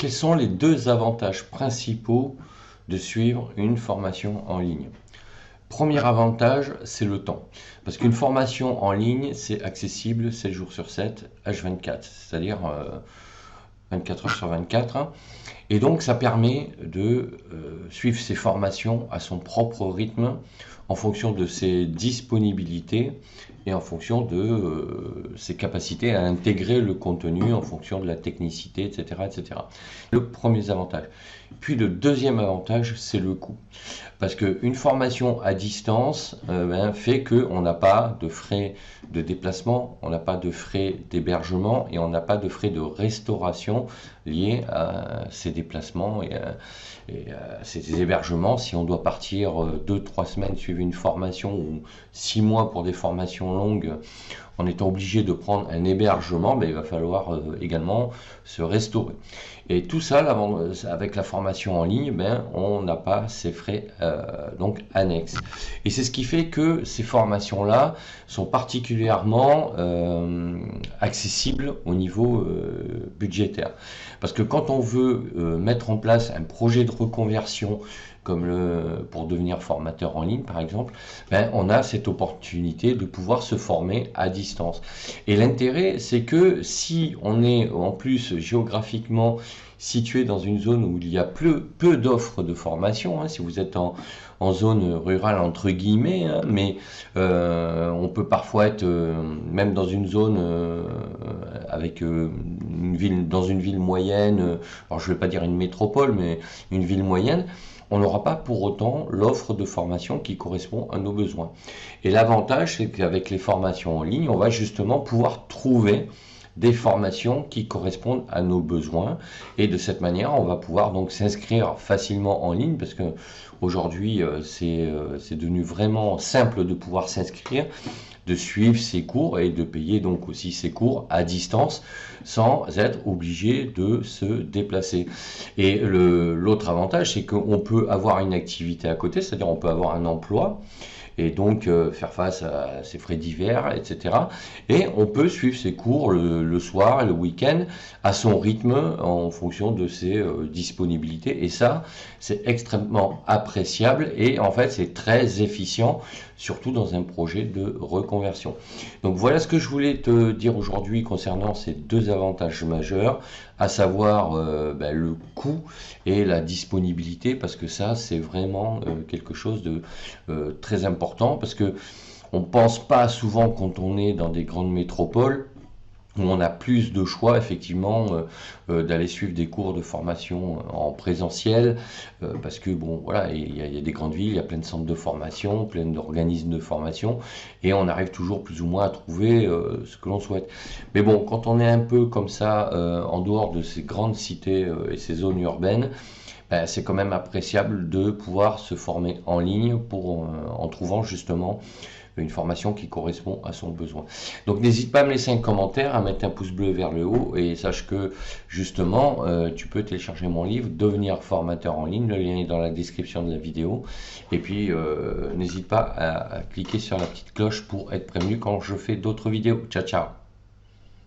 Quels sont les deux avantages principaux de suivre une formation en ligne? Premier avantage, c'est le temps. Parce qu'une formation en ligne, c'est accessible 7 jours sur 7, H24, c'est-à-dire 24 heures sur 24, hein. Et donc, ça permet de suivre ses formations à son propre rythme, en fonction de ses disponibilités et en fonction de ses capacités à intégrer le contenu, en fonction de la technicité, etc., etc. Le premier avantage. Puis le deuxième avantage, c'est le coût. Parce qu'une formation à distance fait qu'on n'a pas de frais de déplacement, on n'a pas de frais d'hébergement et on n'a pas de frais de restauration liés à ces déplacements et à ces hébergements. Si on doit partir 2-3 semaines suivre une formation ou 6 mois pour des formations longues, en étant obligé de prendre un hébergement, il va falloir également se restaurer. Et tout ça, avec la formation en ligne, on n'a pas ces frais donc annexes. Et c'est ce qui fait que ces formations-là sont particulièrement accessibles au niveau budgétaire. Parce que quand on veut mettre en place un projet de reconversion, comme pour devenir formateur en ligne par exemple, on a cette opportunité de pouvoir se former à distance. Et l'intérêt, c'est que si on est en plus géographiquement situé dans une zone où il y a peu d'offres de formation, hein, si vous êtes en zone rurale entre guillemets, hein, mais on peut parfois être même dans une zone avec dans une ville moyenne, alors je ne vais pas dire une métropole, mais une ville moyenne, on n'aura pas pour autant l'offre de formation qui correspond à nos besoins. Et l'avantage, c'est qu'avec les formations en ligne, on va justement pouvoir trouver des formations qui correspondent à nos besoins, et de cette manière on va pouvoir donc s'inscrire facilement en ligne, parce que aujourd'hui c'est devenu vraiment simple de pouvoir s'inscrire, de suivre ses cours et de payer donc aussi ses cours à distance sans être obligé de se déplacer. Et l'autre avantage, c'est qu'on peut avoir une activité à côté, c'est-à-dire on peut avoir un emploi et donc faire face à ses frais divers, etc. Et on peut suivre ses cours le soir et le week-end à son rythme en fonction de ses disponibilités. Et ça, c'est extrêmement appréciable et en fait, c'est très efficient, surtout dans un projet de reconversion. Donc voilà ce que je voulais te dire aujourd'hui concernant ces deux avantages majeurs, à savoir le coût et la disponibilité, parce que ça, c'est vraiment quelque chose de très important, parce que on ne pense pas souvent quand on est dans des grandes métropoles où on a plus de choix effectivement d'aller suivre des cours de formation en présentiel, parce que bon voilà, il y a des grandes villes, il y a plein de centres de formation, plein d'organismes de formation, et on arrive toujours plus ou moins à trouver ce que l'on souhaite. Mais bon, quand on est un peu comme ça en dehors de ces grandes cités et ces zones urbaines, c'est quand même appréciable de pouvoir se former en ligne en trouvant justement une formation qui correspond à son besoin. Donc n'hésite pas à me laisser un commentaire, à mettre un pouce bleu vers le haut, et sache que justement tu peux télécharger mon livre Devenir formateur en ligne, le lien est dans la description de la vidéo, et puis n'hésite pas à cliquer sur la petite cloche pour être prévenu quand je fais d'autres vidéos. Ciao ciao.